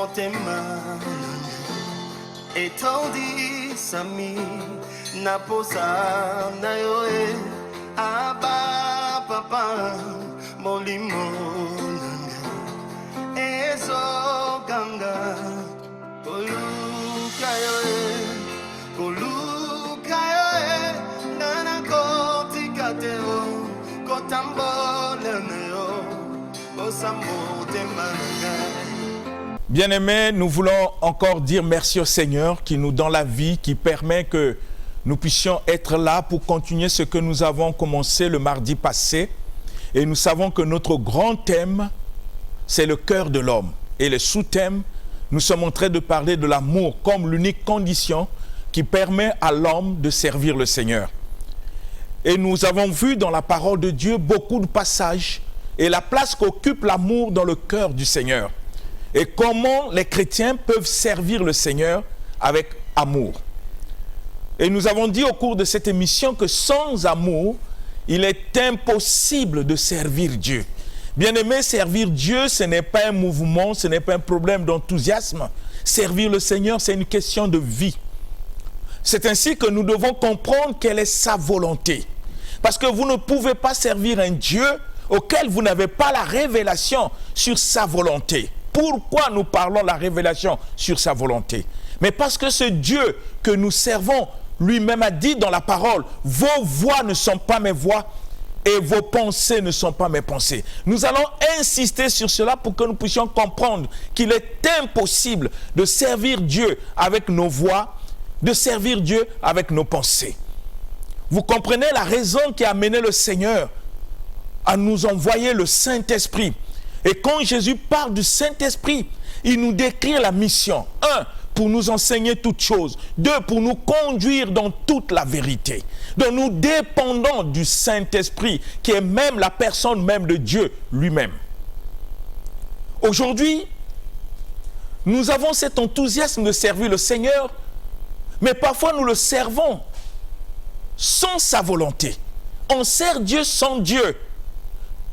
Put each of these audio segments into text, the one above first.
motema etondi sami naposa na yo aba papa molimo nanga ezoganga koluka yo nana kotika te o kotambola na yo osamotema nanga. Bien-aimés, nous voulons encore dire merci au Seigneur qui nous donne la vie, qui permet que nous puissions être là pour continuer ce que nous avons commencé le mardi passé. Et nous savons que notre grand thème, c'est le cœur de l'homme. Et le sous-thème, nous sommes en train de parler de l'amour comme l'unique condition qui permet à l'homme de servir le Seigneur. Et nous avons vu dans la parole de Dieu beaucoup de passages et la place qu'occupe l'amour dans le cœur du Seigneur. Et comment les chrétiens peuvent servir le Seigneur avec amour. Et nous avons dit au cours de cette émission que sans amour, il est impossible de servir Dieu. Bien-aimé, servir Dieu, ce n'est pas un mouvement, ce n'est pas un problème d'enthousiasme. Servir le Seigneur, c'est une question de vie. C'est ainsi que nous devons comprendre quelle est sa volonté. Parce que vous ne pouvez pas servir un Dieu auquel vous n'avez pas la révélation sur sa volonté. Pourquoi nous parlons de la révélation sur sa volonté? Mais parce que ce Dieu que nous servons, lui-même a dit dans la parole, vos voix ne sont pas mes voix et vos pensées ne sont pas mes pensées. Nous allons insister sur cela pour que nous puissions comprendre qu'il est impossible de servir Dieu avec nos voix, de servir Dieu avec nos pensées. Vous comprenez la raison qui a amené le Seigneur à nous envoyer le Saint-Esprit. Et quand Jésus parle du Saint-Esprit, il nous décrit la mission. 1, pour nous enseigner toutes choses. 2, pour nous conduire dans toute la vérité. Donc nous dépendons du Saint-Esprit, qui est même la personne même de Dieu lui-même. Aujourd'hui, nous avons cet enthousiasme de servir le Seigneur, mais parfois nous le servons sans sa volonté. On sert Dieu sans Dieu.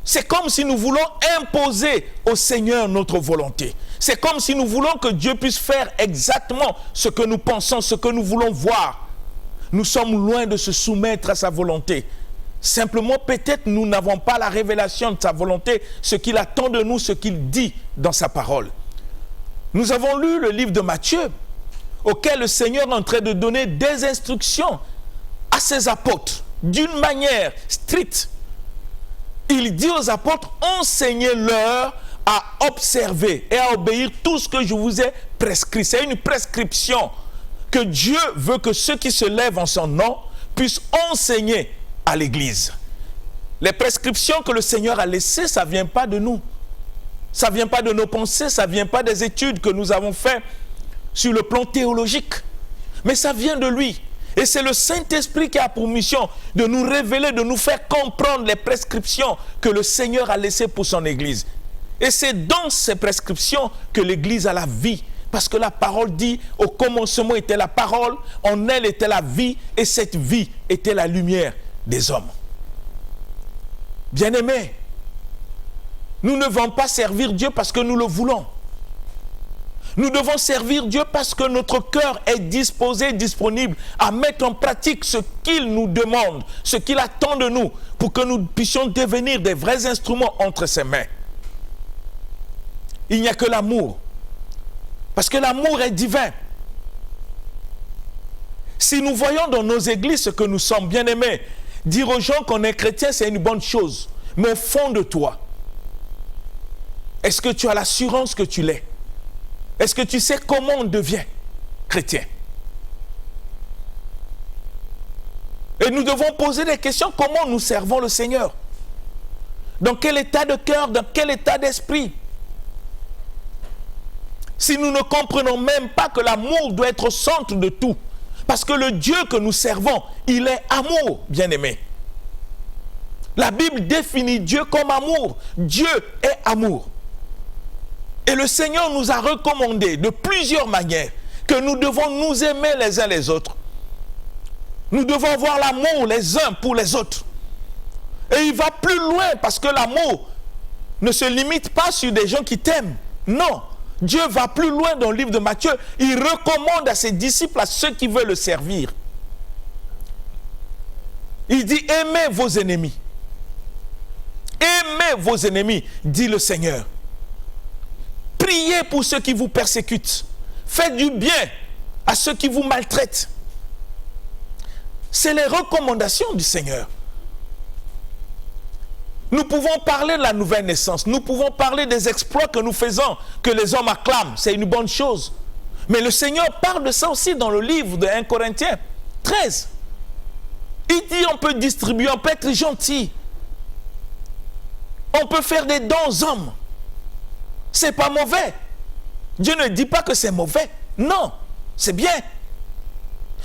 C'est comme si nous voulons imposer au Seigneur notre volonté. C'est comme si nous voulons que Dieu puisse faire exactement ce que nous pensons, ce que nous voulons voir. Nous sommes loin de se soumettre à sa volonté. Simplement, peut-être nous n'avons pas la révélation de sa volonté, ce qu'il attend de nous, ce qu'il dit dans sa parole. Nous avons lu le livre de Matthieu, auquel le Seigneur est en train de donner des instructions à ses apôtres, d'une manière stricte. Il dit aux apôtres, enseignez-leur à observer et à obéir tout ce que je vous ai prescrit. C'est une prescription que Dieu veut que ceux qui se lèvent en son nom puissent enseigner à l'Église. Les prescriptions que le Seigneur a laissées, ça ne vient pas de nous. Ça ne vient pas de nos pensées, ça ne vient pas des études que nous avons faites sur le plan théologique. Mais ça vient de lui. Et c'est le Saint-Esprit qui a pour mission de nous révéler, de nous faire comprendre les prescriptions que le Seigneur a laissées pour son Église. Et c'est dans ces prescriptions que l'Église a la vie. Parce que la parole dit, au commencement était la parole, en elle était la vie, et cette vie était la lumière des hommes. Bien-aimés, nous ne devons pas servir Dieu parce que nous le voulons. Nous devons servir Dieu parce que notre cœur est disposé, disponible à mettre en pratique ce qu'il nous demande, ce qu'il attend de nous, pour que nous puissions devenir des vrais instruments entre ses mains. Il n'y a que l'amour. Parce que l'amour est divin. Si nous voyons dans nos églises ce que nous sommes, bien-aimés, dire aux gens qu'on est chrétien, c'est une bonne chose. Mais au fond de toi, est-ce que tu as l'assurance que tu l'es? Est-ce que tu sais comment on devient chrétien? Et nous devons poser des questions. Comment nous servons le Seigneur? Dans quel état de cœur? Dans quel état d'esprit? Si nous ne comprenons même pas que l'amour doit être au centre de tout. Parce que le Dieu que nous servons, il est amour, bien-aimé. La Bible définit Dieu comme amour. Dieu est amour. Et le Seigneur nous a recommandé de plusieurs manières que nous devons nous aimer les uns les autres. Nous devons avoir l'amour les uns pour les autres. Et il va plus loin parce que l'amour ne se limite pas sur des gens qui t'aiment. Non, Dieu va plus loin dans le livre de Matthieu. Il recommande à ses disciples, à ceux qui veulent le servir. Il dit, aimez vos ennemis. Aimez vos ennemis, dit le Seigneur. Priez pour ceux qui vous persécutent. Faites du bien à ceux qui vous maltraitent. C'est les recommandations du Seigneur. Nous pouvons parler de la nouvelle naissance. Nous pouvons parler des exploits que nous faisons, que les hommes acclament. C'est une bonne chose. Mais le Seigneur parle de ça aussi dans le livre de 1 Corinthiens 13. Il dit on peut distribuer, on peut être gentil. On peut faire des dons aux hommes. C'est pas mauvais. Dieu ne dit pas que c'est mauvais. Non, c'est bien.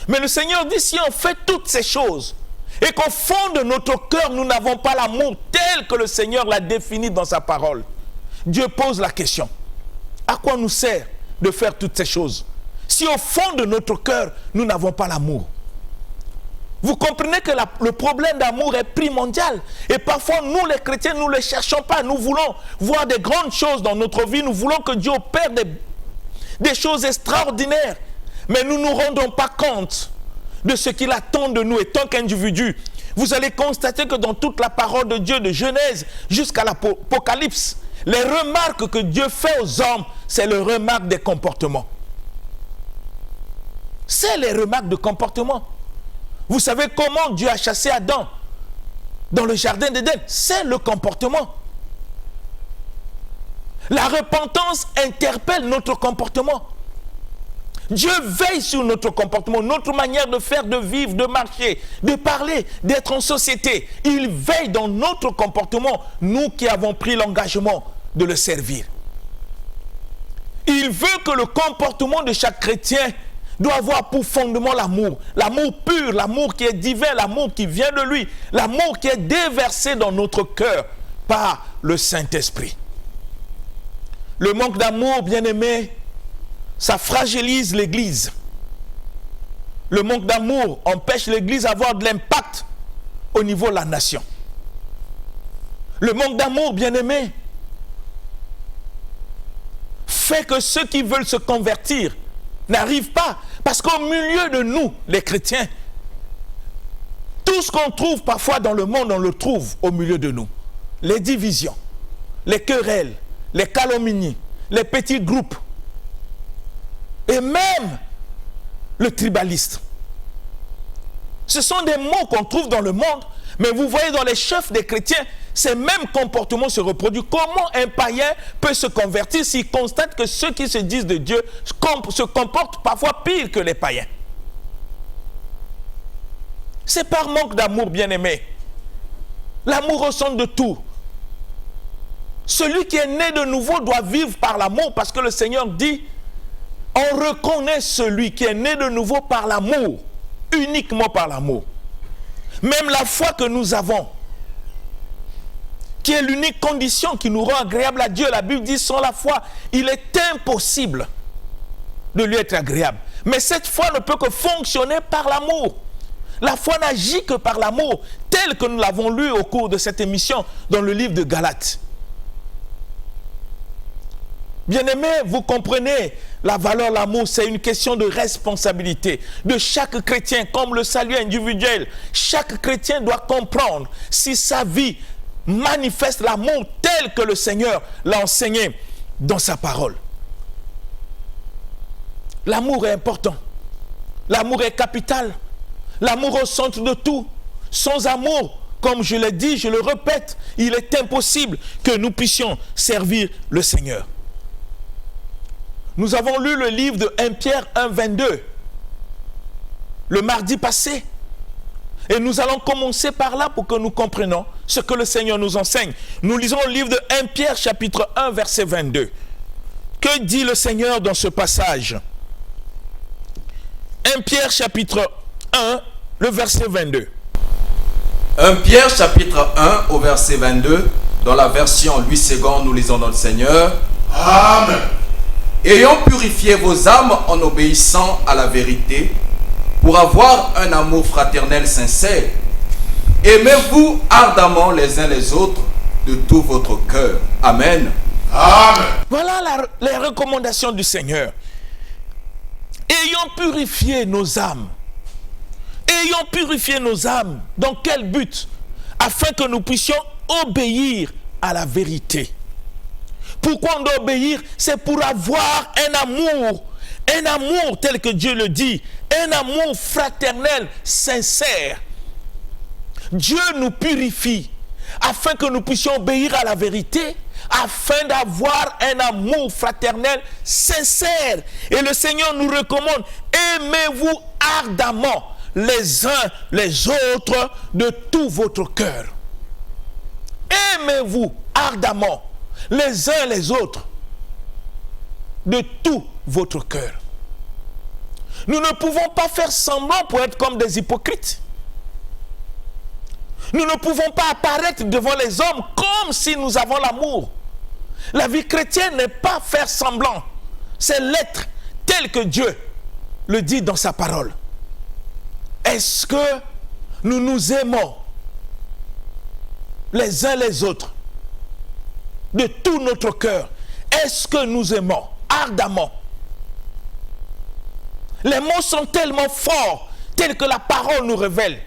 Mais le Seigneur dit si on fait toutes ces choses et qu'au fond de notre cœur, nous n'avons pas l'amour tel que le Seigneur l'a défini dans sa parole. Dieu pose la question. À quoi nous sert de faire toutes ces choses si au fond de notre cœur, nous n'avons pas l'amour? Vous comprenez que le problème d'amour est primordial. Et parfois, nous les chrétiens, nous ne le cherchons pas. Nous voulons voir des grandes choses dans notre vie. Nous voulons que Dieu opère des choses extraordinaires. Mais nous ne nous rendons pas compte de ce qu'il attend de nous. Et tant qu'individu, vous allez constater que dans toute la parole de Dieu, de Genèse jusqu'à l'Apocalypse, les remarques que Dieu fait aux hommes, c'est les remarques des comportements. C'est les remarques de comportement. Vous savez comment Dieu a chassé Adam dans le jardin d'Éden? C'est le comportement. La repentance interpelle notre comportement. Dieu veille sur notre comportement, notre manière de faire, de vivre, de marcher, de parler, d'être en société. Il veille dans notre comportement, nous qui avons pris l'engagement de le servir. Il veut que le comportement de chaque chrétien doit avoir pour fondement l'amour. L'amour pur, l'amour qui est divin, l'amour qui vient de lui, l'amour qui est déversé dans notre cœur par le Saint-Esprit. Le manque d'amour, bien-aimé, ça fragilise l'Église. Le manque d'amour empêche l'Église d'avoir de l'impact au niveau de la nation. Le manque d'amour, bien-aimé, fait que ceux qui veulent se convertir n'arrivent pas. Parce qu'au milieu de nous, les chrétiens, tout ce qu'on trouve parfois dans le monde, on le trouve au milieu de nous. Les divisions, les querelles, les calomnies, les petits groupes, et même le tribalisme. Ce sont des mots qu'on trouve dans le monde, mais vous voyez dans les chefs des chrétiens, ces mêmes comportements se reproduisent. Comment un païen peut se convertir s'il constate que ceux qui se disent de Dieu se comportent parfois pire que les païens? C'est par manque d'amour, bien-aimé. L'amour ressemble de tout. Celui qui est né de nouveau doit vivre par l'amour, parce que le Seigneur dit, on reconnaît celui qui est né de nouveau par l'amour, uniquement par l'amour. Même la foi que nous avons, qui est l'unique condition qui nous rend agréable à Dieu. La Bible dit, sans la foi, il est impossible de lui être agréable. Mais cette foi ne peut que fonctionner par l'amour. La foi n'agit que par l'amour, tel que nous l'avons lu au cours de cette émission dans le livre de Galates. Bien-aimés, vous comprenez la valeur de l'amour, c'est une question de responsabilité de chaque chrétien, comme le salut individuel. Chaque chrétien doit comprendre si sa vie manifeste l'amour tel que le Seigneur l'a enseigné dans sa parole. L'amour est important. L'amour est capital. L'amour au centre de tout. Sans amour, comme je l'ai dit, je le répète, il est impossible que nous puissions servir le Seigneur. Nous avons lu le livre de 1 Pierre 1, 22 le mardi passé. Et nous allons commencer par là pour que nous comprenions ce que le Seigneur nous enseigne. Nous lisons le livre de 1 Pierre chapitre 1 verset 22. Que dit le Seigneur dans ce passage? 1 Pierre chapitre 1, le verset 22. 1 Pierre chapitre 1 au verset 22, dans la version Louis II, nous lisons notre Seigneur. Amen. Ayant purifié vos âmes en obéissant à la vérité, pour avoir un amour fraternel sincère, aimez-vous ardemment les uns les autres de tout votre cœur. Amen. Amen. Voilà les recommandations du Seigneur. Ayant purifié nos âmes. Ayant purifié nos âmes. Dans quel but? Afin que nous puissions obéir à la vérité. Pourquoi on doit obéir? C'est pour avoir un amour tel que Dieu le dit, un amour fraternel, sincère. Dieu nous purifie afin que nous puissions obéir à la vérité, afin d'avoir un amour fraternel sincère. Et le Seigneur nous recommande, aimez-vous ardemment les uns les autres de tout votre cœur. Aimez-vous ardemment les uns les autres de tout votre cœur. Nous ne pouvons pas faire semblant pour être comme des hypocrites. Nous ne pouvons pas apparaître devant les hommes comme si nous avons l'amour. La vie chrétienne n'est pas faire semblant. C'est l'être tel que Dieu le dit dans sa parole. Est-ce que nous nous aimons les uns les autres de tout notre cœur? Est-ce que nous aimons ardemment? Les mots sont tellement forts, tels que la parole nous révèle.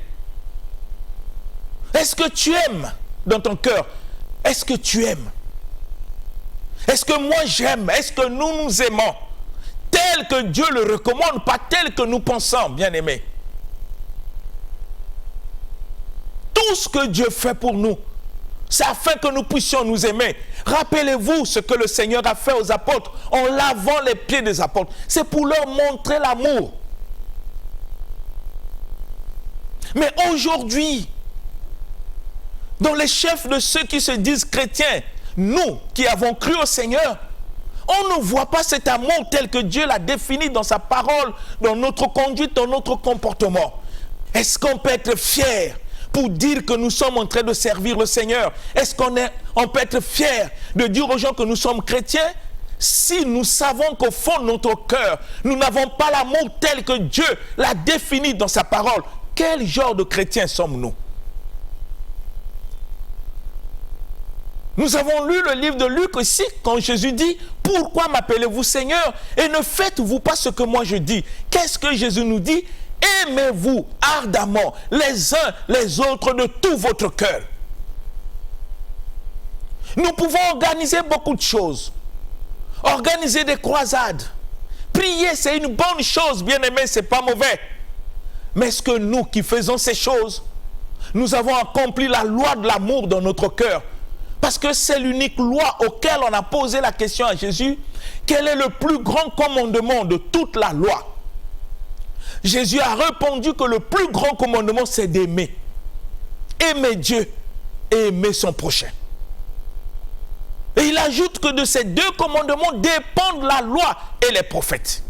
Est-ce que tu aimes dans ton cœur? Est-ce que tu aimes? Est-ce que moi j'aime? Est-ce que nous nous aimons tel que Dieu le recommande, pas tel que nous pensons, bien-aimés? Tout ce que Dieu fait pour nous, c'est afin que nous puissions nous aimer. Rappelez-vous ce que le Seigneur a fait aux apôtres en lavant les pieds des apôtres. C'est pour leur montrer l'amour. Mais aujourd'hui, dans les chefs de ceux qui se disent chrétiens, nous qui avons cru au Seigneur, on ne voit pas cet amour tel que Dieu l'a défini dans sa parole, dans notre conduite, dans notre comportement. Est-ce qu'on peut être fier pour dire que nous sommes en train de servir le Seigneur? Est-ce qu'on peut être fier de dire aux gens que nous sommes chrétiens si nous savons qu'au fond de notre cœur, nous n'avons pas l'amour tel que Dieu l'a défini dans sa parole? Quel genre de chrétiens sommes-nous? Nous avons lu le livre de Luc aussi, quand Jésus dit « Pourquoi m'appelez-vous Seigneur et ne faites-vous pas ce que moi je dis ?» Qu'est-ce que Jésus nous dit? Aimez-vous ardemment les uns les autres de tout votre cœur. Nous pouvons organiser beaucoup de choses. Organiser des croisades. Prier, c'est une bonne chose, bien-aimé, c'est pas mauvais. Mais est-ce que nous qui faisons ces choses, nous avons accompli la loi de l'amour dans notre cœur? Parce que c'est l'unique loi auquel on a posé la question à Jésus. Quel est le plus grand commandement de toute la loi? Jésus a répondu que le plus grand commandement, c'est d'aimer. Aimer Dieu et aimer son prochain. Et il ajoute que de ces deux commandements dépendent la loi et les prophètes.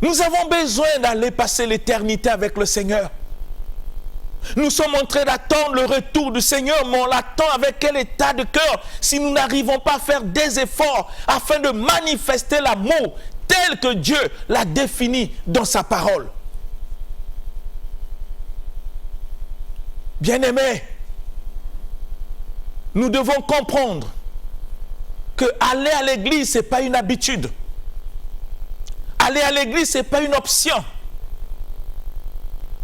Nous avons besoin d'aller passer l'éternité avec le Seigneur. Nous sommes en train d'attendre le retour du Seigneur, mais on l'attend avec quel état de cœur si nous n'arrivons pas à faire des efforts afin de manifester l'amour tel que Dieu l'a défini dans sa parole. Bien-aimés, nous devons comprendre que aller à l'église, ce n'est pas une habitude. Aller à l'église, ce n'est pas une option.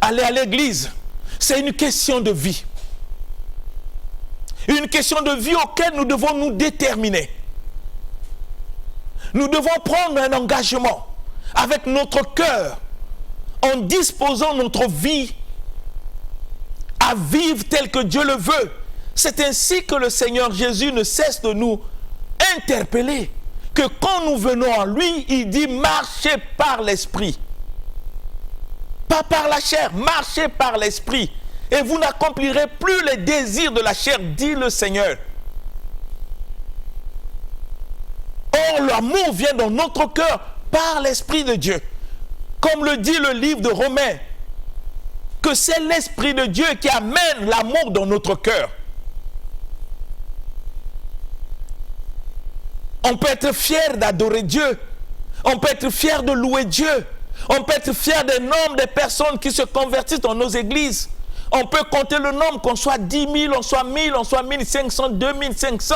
Aller à l'église, c'est une question de vie. Une question de vie auquel nous devons nous déterminer. Nous devons prendre un engagement avec notre cœur en disposant notre vie à vivre tel que Dieu le veut. C'est ainsi que le Seigneur Jésus ne cesse de nous interpeller. Que quand nous venons à lui, il dit marchez par l'esprit. Pas par la chair, marchez par l'esprit. Et vous n'accomplirez plus les désirs de la chair, dit le Seigneur. Or, l'amour vient dans notre cœur par l'Esprit de Dieu. Comme le dit le livre de Romains, que c'est l'Esprit de Dieu qui amène l'amour dans notre cœur. On peut être fier d'adorer Dieu. On peut être fier de louer Dieu. On peut être fier des nombres de personnes qui se convertissent dans nos églises. On peut compter le nombre, qu'on soit 10 000, on soit 1000, on soit 1500, 2500.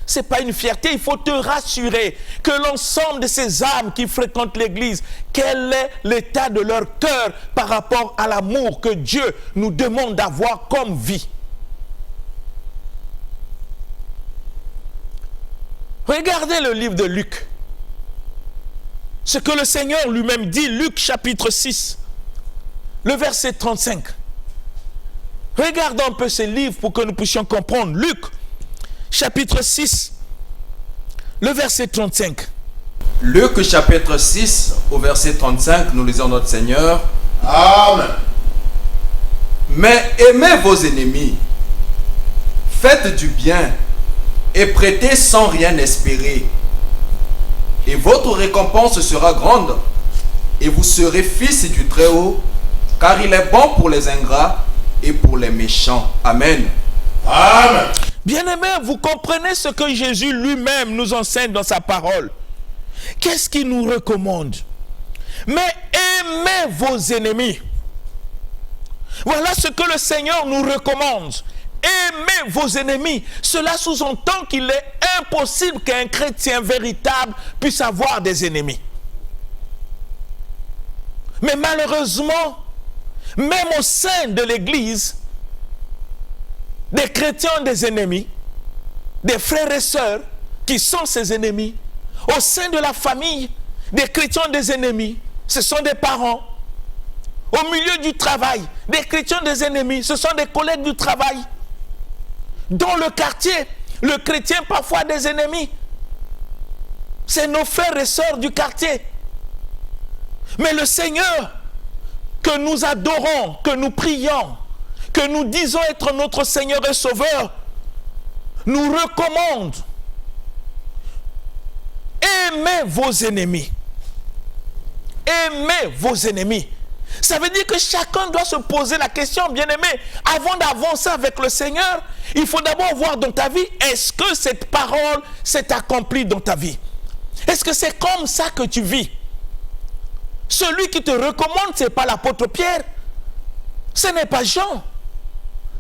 Ce n'est pas une fierté, il faut te rassurer que l'ensemble de ces âmes qui fréquentent l'église, quel est l'état de leur cœur par rapport à l'amour que Dieu nous demande d'avoir comme vie. Regardez le livre de Luc. Ce que le Seigneur lui-même dit, Luc chapitre 6, le verset 35. Regardons un peu ce livre pour que nous puissions comprendre. Luc chapitre 6, le verset 35. Luc chapitre 6, au verset 35, nous lisons notre Seigneur. Amen. Mais aimez vos ennemis, faites du bien et prêtez sans rien espérer. Et votre récompense sera grande, et vous serez fils du Très-Haut, car il est bon pour les ingrats et pour les méchants. Amen. Amen. Bien-aimés, vous comprenez ce que Jésus lui-même nous enseigne dans sa parole. Qu'est-ce qu'il nous recommande? Mais aimez vos ennemis. Voilà ce que le Seigneur nous recommande. Aimez vos ennemis. Cela sous-entend qu'il est impossible qu'un chrétien véritable puisse avoir des ennemis. Mais malheureusement, même au sein de l'Église, des chrétiens ont des ennemis, des frères et sœurs qui sont ses ennemis. Au sein de la famille, des chrétiens ont des ennemis, ce sont des parents. Au milieu du travail, des chrétiens ont des ennemis, ce sont des collègues du travail. Dans le quartier, le chrétien parfois a des ennemis. C'est nos frères et sœurs du quartier. Mais le Seigneur, que nous adorons, que nous prions, que nous disons être notre Seigneur et Sauveur, nous recommande: aimez vos ennemis. Aimez vos ennemis. Ça veut dire que chacun doit se poser la question, bien-aimé, avant d'avancer avec le Seigneur, il faut d'abord voir dans ta vie, est-ce que cette parole s'est accomplie dans ta vie? Est-ce que c'est comme ça que tu vis? Celui qui te recommande, ce n'est pas l'apôtre Pierre, ce n'est pas Jean,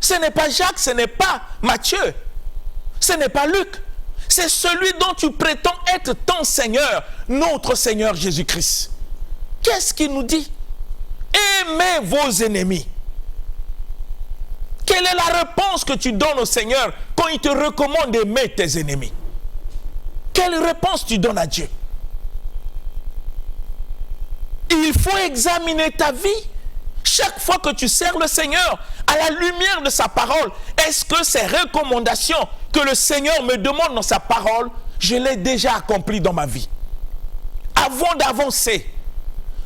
ce n'est pas Jacques, ce n'est pas Matthieu, ce n'est pas Luc. C'est celui dont tu prétends être ton Seigneur, notre Seigneur Jésus-Christ. Qu'est-ce qu'il nous dit? Aimez vos ennemis. Quelle est la réponse que tu donnes au Seigneur quand il te recommande d'aimer tes ennemis? Quelle réponse tu donnes à Dieu? Il faut examiner ta vie. Chaque fois que tu sers le Seigneur, à la lumière de sa parole, est-ce que ces recommandations que le Seigneur me demande dans sa parole, je l'ai déjà accompli dans ma vie? Avant d'avancer,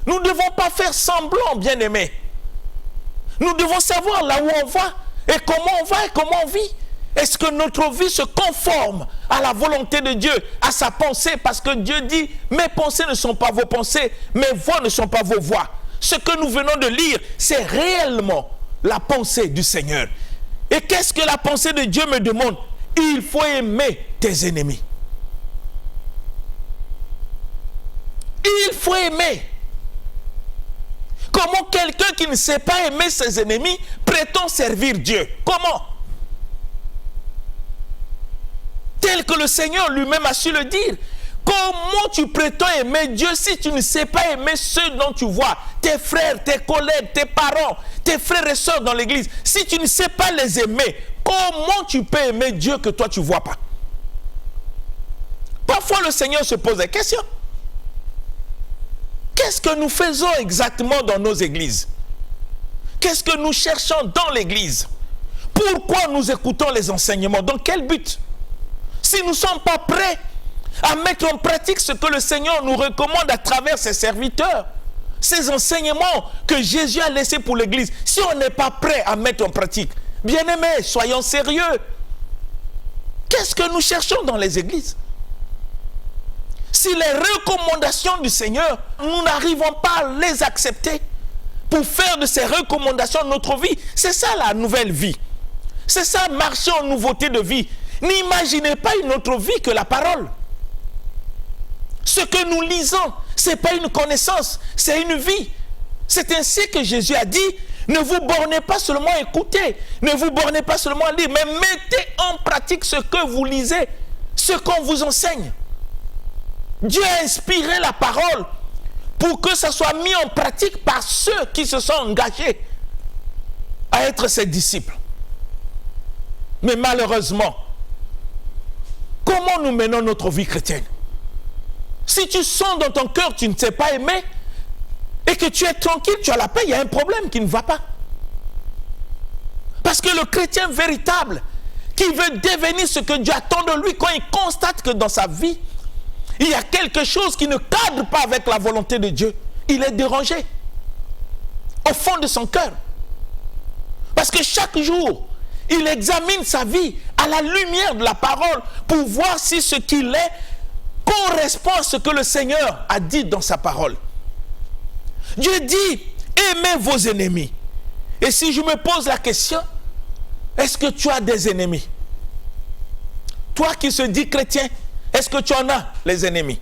nous ne devons pas faire semblant, bien-aimés. Nous devons savoir là où on va, et comment on va, et comment on vit. Est-ce que notre vie se conforme à la volonté de Dieu, à sa pensée? Parce que Dieu dit, mes pensées ne sont pas vos pensées, mes voix ne sont pas vos voix. Ce que nous venons de lire, c'est réellement la pensée du Seigneur. Et qu'est-ce que la pensée de Dieu me demande? Il faut aimer tes ennemis. Il faut aimer. Comment quelqu'un qui ne sait pas aimer ses ennemis prétend servir Dieu? Comment? Tel que le Seigneur lui-même a su le dire. Comment tu prétends aimer Dieu si tu ne sais pas aimer ceux dont tu vois, tes frères, tes collègues, tes parents, tes frères et sœurs dans l'église? Si tu ne sais pas les aimer, comment tu peux aimer Dieu que toi tu ne vois pas? Parfois le Seigneur se pose des questions. Qu'est-ce que nous faisons exactement dans nos églises? Qu'est-ce que nous cherchons dans l'église? Pourquoi nous écoutons les enseignements? Dans quel but? Si nous ne sommes pas prêts à mettre en pratique ce que le Seigneur nous recommande à travers ses serviteurs, ces enseignements que Jésus a laissés pour l'église, si on n'est pas prêt à mettre en pratique, bien-aimés, soyons sérieux. Qu'est-ce que nous cherchons dans les églises? Si les recommandations du Seigneur, nous n'arrivons pas à les accepter pour faire de ces recommandations notre vie, c'est ça la nouvelle vie. C'est ça marcher en nouveauté de vie. N'imaginez pas une autre vie que la parole. Ce que nous lisons, ce n'est pas une connaissance, c'est une vie. C'est ainsi que Jésus a dit, Ne vous bornez pas seulement à écouter, ne vous bornez pas seulement à lire, mais mettez en pratique ce que vous lisez, ce qu'on vous enseigne. Dieu a inspiré la parole pour que ça soit mis en pratique par ceux qui se sont engagés à être ses disciples. Mais malheureusement, comment nous menons notre vie chrétienne? Si tu sens dans ton cœur que tu ne sais pas aimer et que tu es tranquille, tu as la paix, il y a un problème qui ne va pas. Parce que le chrétien véritable qui veut devenir ce que Dieu attend de lui, quand il constate que dans sa vie, il y a quelque chose qui ne cadre pas avec la volonté de Dieu, il est dérangé au fond de son cœur. Parce que chaque jour, il examine sa vie à la lumière de la parole pour voir si ce qu'il est correspond à ce que le Seigneur a dit dans sa parole. Dieu dit, aimez vos ennemis. Et si je me pose la question, est-ce que tu as des ennemis? Toi qui se dis chrétien, est-ce que tu en as les ennemis?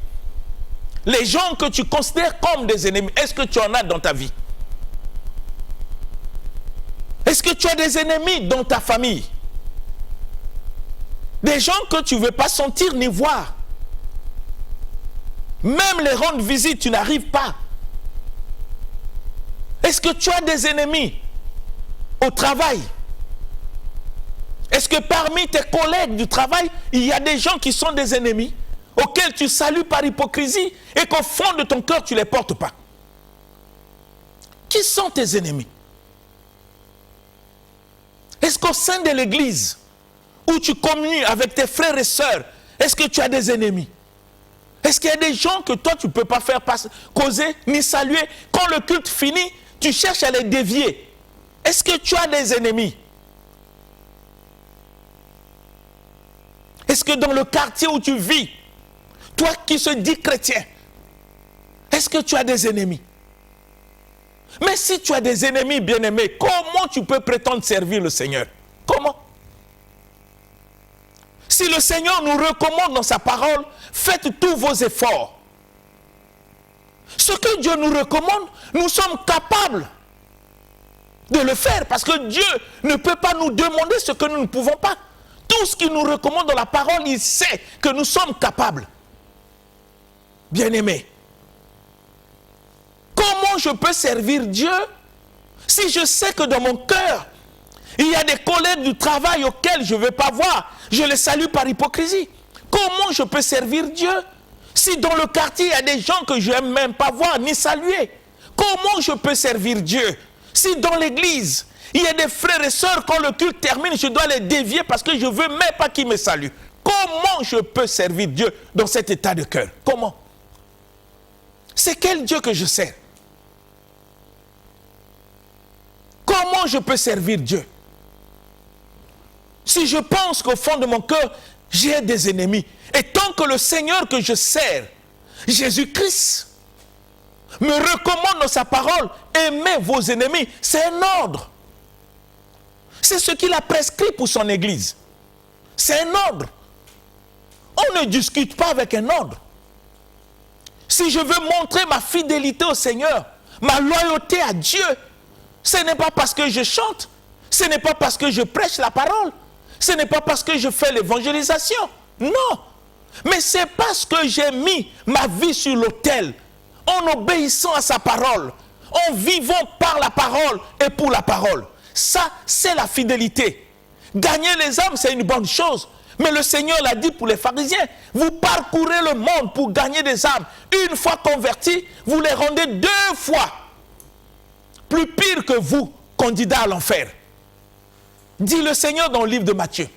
Les gens que tu considères comme des ennemis, est-ce que tu en as dans ta vie? Est-ce que tu as des ennemis dans ta famille? Des gens que tu ne veux pas sentir ni voir. Même les rendre visite, tu n'arrives pas. Est-ce que tu as des ennemis au travail? Est-ce que parmi tes collègues du travail, il y a des gens qui sont des ennemis, auxquels tu salues par hypocrisie et qu'au fond de ton cœur, tu ne les portes pas? Qui sont tes ennemis? Est-ce qu'au sein de l'église, où tu communies avec tes frères et sœurs, est-ce que tu as des ennemis? Est-ce qu'il y a des gens que toi, tu ne peux pas faire causer ni saluer? Quand le culte finit, tu cherches à les dévier. Est-ce que tu as des ennemis? Est-ce que dans le quartier où tu vis, toi qui se dis chrétien, est-ce que tu as des ennemis? Mais si tu as des ennemis bien-aimés, comment tu peux prétendre servir le Seigneur? Comment? Si le Seigneur nous recommande dans sa parole, faites tous vos efforts. Ce que Dieu nous recommande, nous sommes capables de le faire parce que Dieu ne peut pas nous demander ce que nous ne pouvons pas. Tout ce qu'il nous recommande dans la parole, il sait que nous sommes capables. Bien-aimés, comment je peux servir Dieu si je sais que dans mon cœur, il y a des collègues du travail auxquels je ne veux pas voir, je les salue par hypocrisie? Comment je peux servir Dieu si dans le quartier, il y a des gens que je n'aime même pas voir ni saluer? Comment je peux servir Dieu si dans l'église, il y a des frères et sœurs, quand le culte termine, je dois les dévier parce que je ne veux même pas qu'ils me saluent? Comment je peux servir Dieu dans cet état de cœur? Comment? C'est quel Dieu que je sers? Comment je peux servir Dieu si je pense qu'au fond de mon cœur, j'ai des ennemis? Et tant que le Seigneur que je sers, Jésus-Christ, me recommande dans sa parole, aimez vos ennemis, c'est un ordre. C'est ce qu'il a prescrit pour son église. C'est un ordre. On ne discute pas avec un ordre. Si je veux montrer ma fidélité au Seigneur, ma loyauté à Dieu, ce n'est pas parce que je chante, ce n'est pas parce que je prêche la parole, ce n'est pas parce que je fais l'évangélisation. Non. Mais c'est parce que j'ai mis ma vie sur l'autel, en obéissant à sa parole, en vivant par la parole et pour la parole. Ça, c'est la fidélité. Gagner les âmes, c'est une bonne chose. Mais le Seigneur l'a dit pour les pharisiens, vous parcourez le monde pour gagner des âmes. Une fois convertis, vous les rendez 2 fois plus pire que vous, candidats à l'enfer. Dit le Seigneur dans le livre de Matthieu.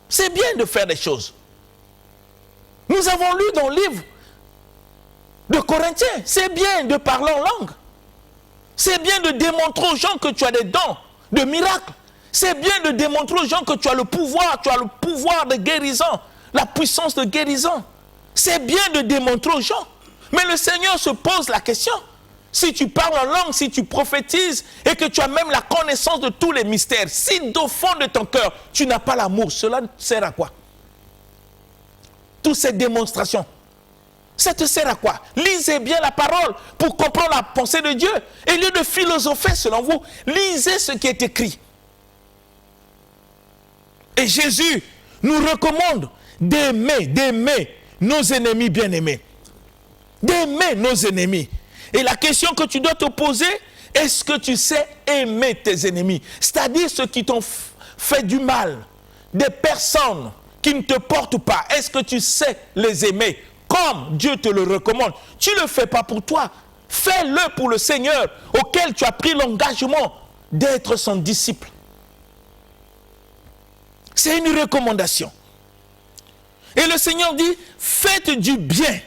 C'est bien de faire des choses. Nous avons lu dans le livre de Corinthiens, c'est bien de parler en langue. C'est bien de démontrer aux gens que tu as des dons de miracles. C'est bien de démontrer aux gens que tu as le pouvoir de guérison, la puissance de guérison. C'est bien de démontrer aux gens. Mais le Seigneur se pose la question. Si tu parles en langue, si tu prophétises et que tu as même la connaissance de tous les mystères, si au fond de ton cœur, tu n'as pas l'amour, cela sert à quoi? Toutes ces démonstrations, Ça te sert à quoi? Lisez bien la parole pour comprendre la pensée de Dieu. Et au lieu de philosopher selon vous, lisez ce qui est écrit. Et Jésus nous recommande d'aimer nos ennemis bien-aimés. D'aimer nos ennemis. Et la question que tu dois te poser, est-ce que tu sais aimer tes ennemis? C'est-à-dire ceux qui t'ont fait du mal, des personnes qui ne te portent pas. Est-ce que tu sais les aimer comme Dieu te le recommande? Tu ne le fais pas pour toi. Fais-le pour le Seigneur auquel tu as pris l'engagement d'être son disciple. C'est une recommandation. Et le Seigneur dit, faites du bien.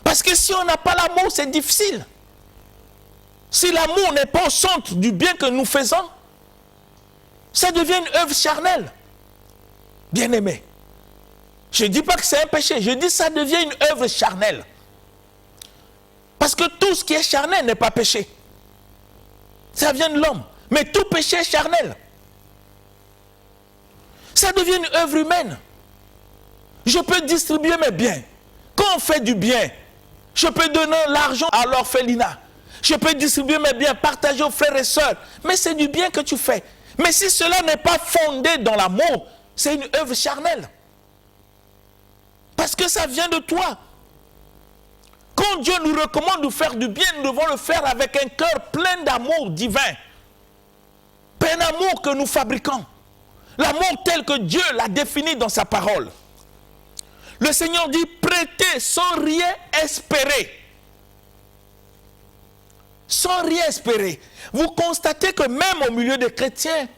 Parce que si on n'a pas l'amour, c'est difficile. Si l'amour n'est pas au centre du bien que nous faisons, ça devient une œuvre charnelle. Bien-aimé. Je ne dis pas que c'est un péché, je dis que ça devient une œuvre charnelle. Parce que tout ce qui est charnel n'est pas péché. Ça vient de l'homme. Mais tout péché est charnel. Ça devient une œuvre humaine. Je peux distribuer mes biens. Quand on fait du bien, je peux donner l'argent à l'orphelinat. Je peux distribuer mes biens, partager aux frères et sœurs. Mais c'est du bien que tu fais. Mais si cela n'est pas fondé dans l'amour, c'est une œuvre charnelle. Parce que ça vient de toi. Quand Dieu nous recommande de faire du bien, nous devons le faire avec un cœur plein d'amour divin. Pas un amour que nous fabriquons. L'amour tel que Dieu l'a défini dans sa parole. Le Seigneur dit, prêtez sans rien espérer. Sans rien espérer. Vous constatez que même au milieu des chrétiens,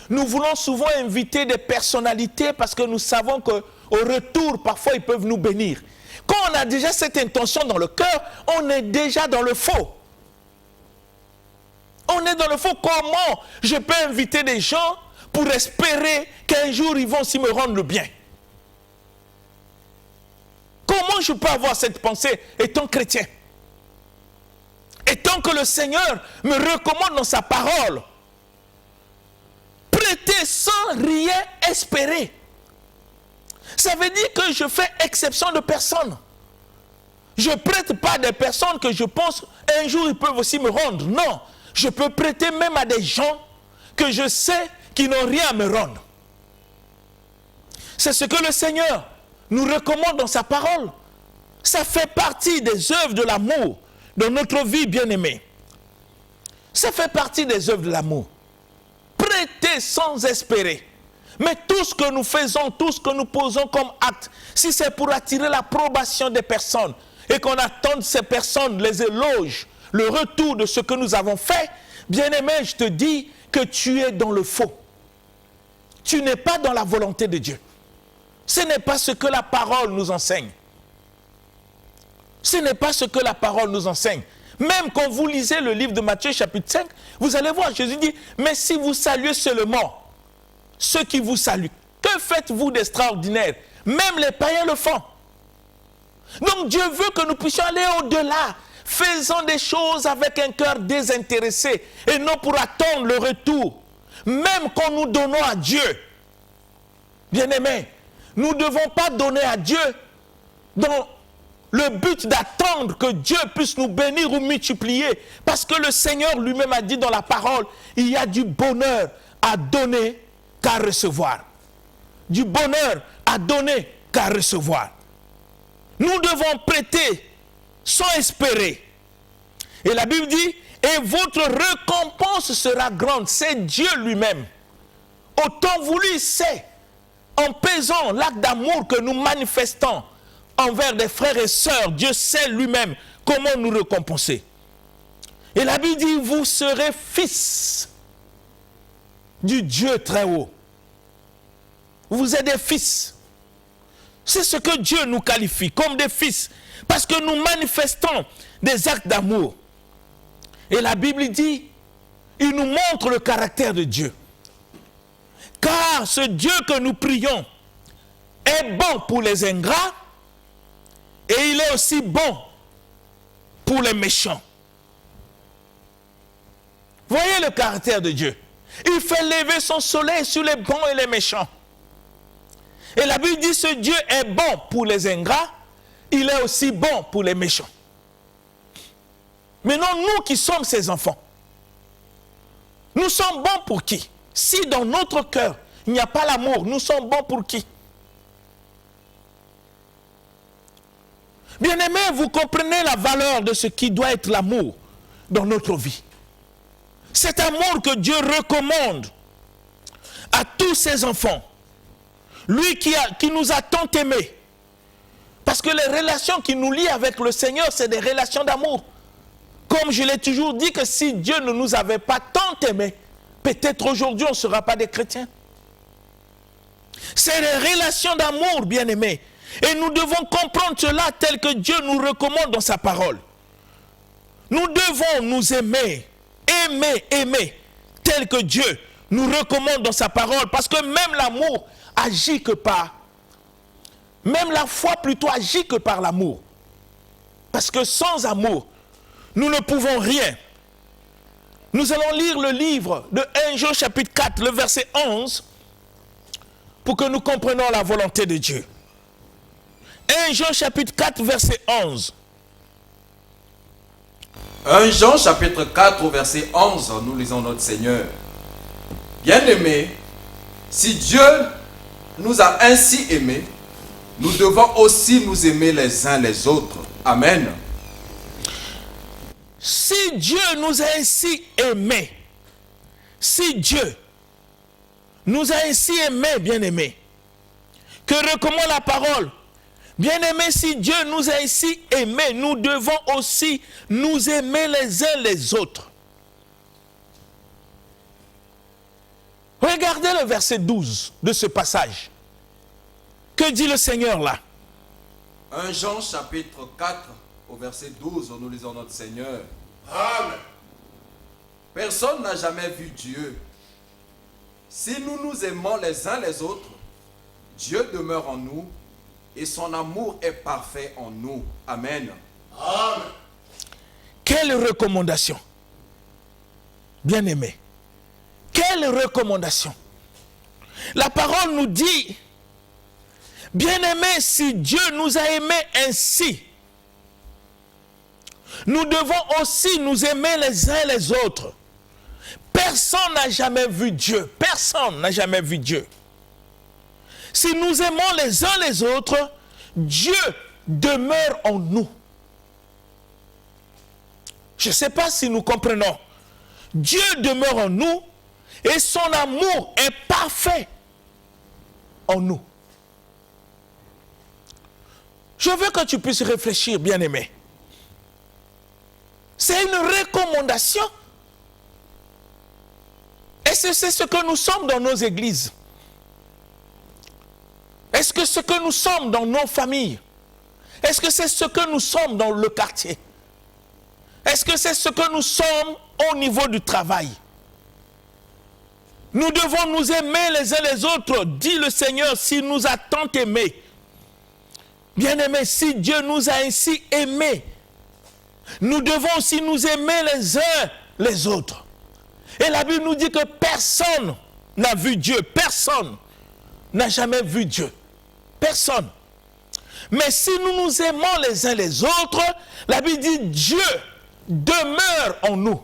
nous voulons souvent inviter des personnalités parce que nous savons qu'au retour, parfois, ils peuvent nous bénir. Quand on a déjà cette intention dans le cœur, on est déjà dans le faux. On est dans le faux. Comment je peux inviter des gens pour espérer qu'un jour, ils vont aussi me rendre le bien? Comment je peux avoir cette pensée étant chrétien? Et tant que le Seigneur me recommande dans sa parole, prêter sans rien espérer. Ça veut dire que je fais exception de personne. Je ne prête pas à des personnes que je pense un jour ils peuvent aussi me rendre. Non, je peux prêter même à des gens que je sais qui n'ont rien à me rendre. C'est ce que le Seigneur nous recommande dans sa parole. Ça fait partie des œuvres de l'amour dans notre vie, bien-aimée. Ça fait partie des œuvres de l'amour. Prêter sans espérer. Mais tout ce que nous faisons, tout ce que nous posons comme acte, si c'est pour attirer l'approbation des personnes et qu'on attend de ces personnes les éloges, le retour de ce que nous avons fait, bien-aimé, je te dis que tu es dans le faux. Tu n'es pas dans la volonté de Dieu. Ce n'est pas ce que la parole nous enseigne. Ce n'est pas ce que la parole nous enseigne. Même quand vous lisez le livre de Matthieu chapitre 5, vous allez voir, Jésus dit, mais si vous saluez seulement ceux qui vous saluent, que faites-vous d'extraordinaire? Même les païens le font. Donc Dieu veut que nous puissions aller au-delà, faisant des choses avec un cœur désintéressé et non pour attendre le retour. Même quand nous donnons à Dieu, bien-aimés, nous ne devons pas donner à Dieu dans le but d'attendre que Dieu puisse nous bénir ou multiplier. Parce que le Seigneur lui-même a dit dans la parole, il y a du bonheur à donner qu'à recevoir. Du bonheur à donner qu'à recevoir. Nous devons prêter sans espérer. Et la Bible dit, et votre récompense sera grande. C'est Dieu lui-même. Autant voulu, c'est en pesant l'acte d'amour que nous manifestons envers des frères et sœurs, Dieu sait lui-même comment nous récompenser. Et la Bible dit, vous serez fils du Dieu très haut. Vous êtes des fils. C'est ce que Dieu nous qualifie, comme des fils. Parce que nous manifestons des actes d'amour. Et la Bible dit, il nous montre le caractère de Dieu. Car ce Dieu que nous prions est bon pour les ingrats, et il est aussi bon pour les méchants. Voyez le caractère de Dieu. Il fait lever son soleil sur les bons et les méchants. Et la Bible dit, ce Dieu est bon pour les ingrats, il est aussi bon pour les méchants. Maintenant, nous qui sommes ses enfants, nous sommes bons pour qui? Si dans notre cœur, il n'y a pas l'amour, nous sommes bons pour qui? Bien-aimés, vous comprenez la valeur de ce qui doit être l'amour dans notre vie. Cet amour que Dieu recommande à tous ses enfants. Lui qui nous a tant aimés. Parce que les relations qui nous lient avec le Seigneur, c'est des relations d'amour. Comme je l'ai toujours dit, que si Dieu ne nous avait pas tant aimés, peut-être aujourd'hui on ne sera pas des chrétiens. C'est des relations d'amour, bien-aimés. Et nous devons comprendre cela tel que Dieu nous recommande dans sa parole. Nous devons nous aimer, tel que Dieu nous recommande dans sa parole. Parce que même l'amour agit que par, même la foi plutôt agit que par l'amour. Parce que sans amour, nous ne pouvons rien. Nous allons lire le livre de 1 Jean chapitre 4, le verset 11, pour que nous comprenions la volonté de Dieu. 1 Jean chapitre 4, verset 11. 1 Jean chapitre 4, verset 11, nous lisons notre Seigneur. Bien-aimés, si Dieu nous a ainsi aimés, nous devons aussi nous aimer les uns les autres. Amen. Si Dieu nous a ainsi aimés, si Dieu nous a ainsi aimés, bien-aimés, que recommande la parole, bien-aimés, si Dieu nous a ainsi aimés, nous devons aussi nous aimer les uns les autres. Regardez le verset 12 de ce passage. Que dit le Seigneur là? 1 Jean chapitre 4, au verset 12, nous lisons notre Seigneur. Amen. Personne n'a jamais vu Dieu. Si nous nous aimons les uns les autres, Dieu demeure en nous et son amour est parfait en nous. Amen. Amen. Quelle recommandation, bien-aimés. Quelle recommandation. La parole nous dit, bien-aimés, si Dieu nous a aimés ainsi, nous devons aussi nous aimer les uns les autres. Personne n'a jamais vu Dieu. Personne n'a jamais vu Dieu. Si nous aimons les uns les autres, Dieu demeure en nous. Je ne sais pas si nous comprenons. Dieu demeure en nous et son amour est parfait en nous. Je veux que tu puisses réfléchir, bien-aimé. C'est une recommandation. Est-ce que c'est ce que nous sommes dans nos églises? Est-ce que ce que nous sommes dans nos familles? Est-ce que c'est ce que nous sommes dans le quartier? Est-ce que c'est ce que nous sommes au niveau du travail? Nous devons nous aimer les uns les autres, dit le Seigneur, s'il nous a tant aimés. Bien-aimés, si Dieu nous a ainsi aimés, nous devons aussi nous aimer les uns les autres. Et la Bible nous dit que personne n'a vu Dieu. Personne n'a jamais vu Dieu. Personne. Mais si nous nous aimons les uns les autres, la Bible dit Dieu demeure en nous.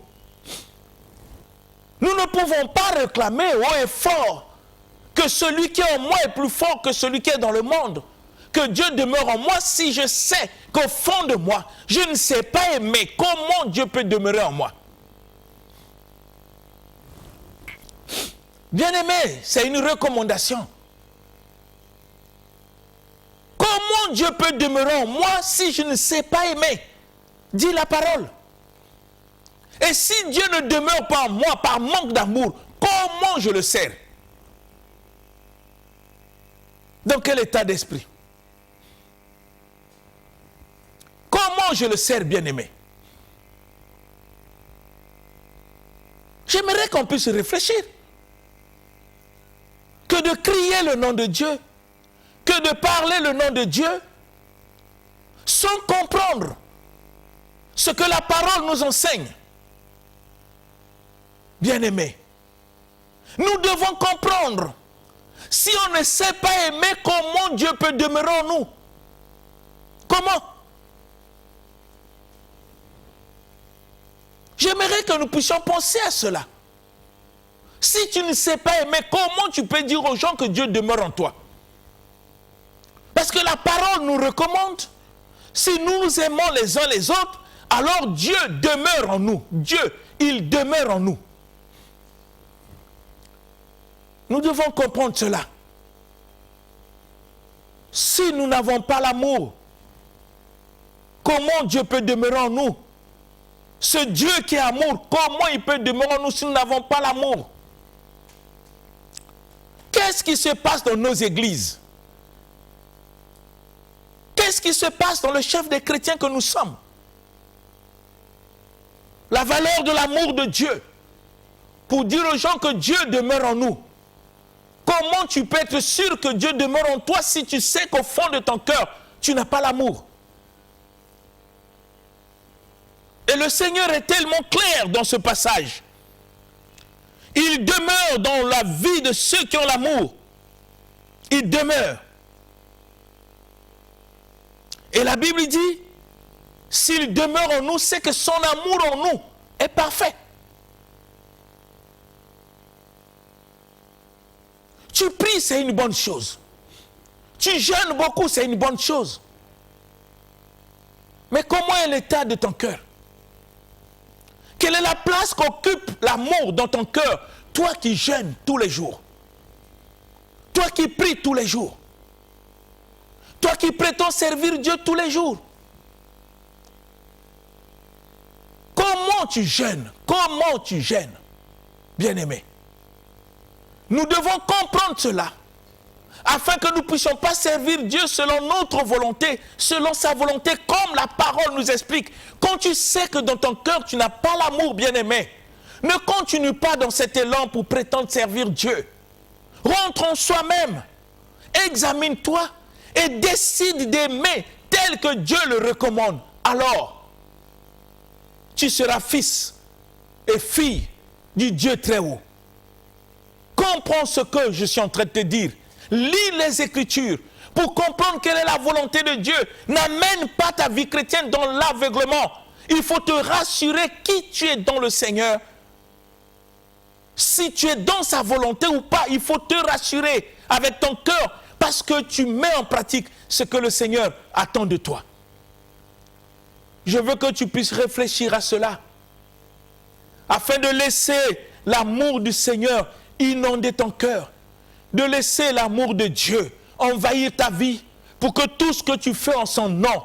Nous ne pouvons pas réclamer haut et fort que celui qui est en moi est plus fort que celui qui est dans le monde. Que Dieu demeure en moi si je sais qu'au fond de moi, je ne sais pas aimer. Comment Dieu peut demeurer en moi? Bien-aimé, c'est une recommandation. Comment Dieu peut demeurer en moi si je ne sais pas aimer? Dit la parole. Et si Dieu ne demeure pas en moi par manque d'amour, comment je le sers? Dans quel état d'esprit? Comment je le sers, bien-aimé? J'aimerais qu'on puisse réfléchir. Que de crier le nom de Dieu, que de parler le nom de Dieu, sans comprendre ce que la parole nous enseigne. Bien-aimés, nous devons comprendre Si on ne sait pas aimer, comment Dieu peut demeurer en nous? Comment? J'aimerais que nous puissions penser à cela. Si tu ne sais pas aimer, comment tu peux dire aux gens que Dieu demeure en toi? Parce que la parole nous recommande, si nous nous aimons les uns les autres, alors Dieu demeure en nous. Dieu, il demeure en nous. Nous devons comprendre cela. Si nous n'avons pas l'amour, comment Dieu peut demeurer en nous? Ce Dieu qui est amour, comment il peut demeurer en nous si nous n'avons pas l'amour? Qu'est-ce qui se passe dans nos églises? Qu'est-ce qui se passe dans le chef des chrétiens que nous sommes? La valeur de l'amour de Dieu, pour dire aux gens que Dieu demeure en nous. Comment tu peux être sûr que Dieu demeure en toi si tu sais qu'au fond de ton cœur, tu n'as pas l'amour? Et le Seigneur est tellement clair dans ce passage. Il demeure dans la vie de ceux qui ont l'amour. Il demeure. Et la Bible dit, s'il demeure en nous, c'est que son amour en nous est parfait. Tu pries, c'est une bonne chose. Tu jeûnes beaucoup, c'est une bonne chose. Mais comment est l'état de ton cœur? Quelle est la place qu'occupe l'amour dans ton cœur? Toi qui jeûnes tous les jours. Toi qui pries tous les jours. Toi qui prétends servir Dieu tous les jours. Comment tu jeûnes? Comment tu jeûnes? Bien-aimé. Nous devons comprendre cela, afin que nous ne puissions pas servir Dieu selon notre volonté, selon sa volonté, comme la parole nous explique. Quand tu sais que dans ton cœur, tu n'as pas l'amour, bien-aimé, ne continue pas dans cet élan pour prétendre servir Dieu. Rentre en soi-même, examine-toi et décide d'aimer tel que Dieu le recommande. Alors, tu seras fils et fille du Dieu très haut. Comprends ce que je suis en train de te dire. Lis les Écritures pour comprendre quelle est la volonté de Dieu. N'amène pas ta vie chrétienne dans l'aveuglement. Il faut te rassurer qui tu es dans le Seigneur. Si tu es dans sa volonté ou pas, il faut te rassurer avec ton cœur parce que tu mets en pratique ce que le Seigneur attend de toi. Je veux que tu puisses réfléchir à cela afin de laisser l'amour du Seigneur inonder ton cœur, de laisser l'amour de Dieu envahir ta vie pour que tout ce que tu fais en son nom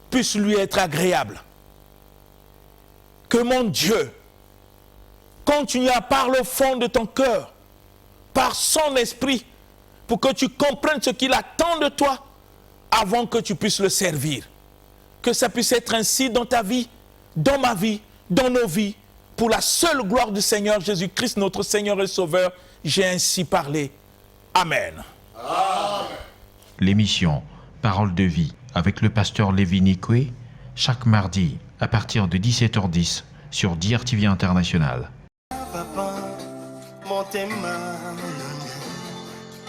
puisse lui être agréable. Que mon Dieu continue à parler au fond de ton cœur par son esprit pour que tu comprennes ce qu'il attend de toi avant que tu puisses le servir. Que ça puisse être ainsi dans ta vie, dans ma vie, dans nos vies, pour la seule gloire du Seigneur Jésus-Christ, notre Seigneur et Sauveur. J'ai ainsi parlé. Amen. Amen. L'émission Parole de vie avec le pasteur Lévi Nikwe, chaque mardi à partir de 17h10 sur DRTV International. Papa, motema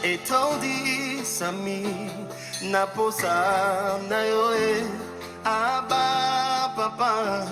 etondi sami naposa na yoe aba papa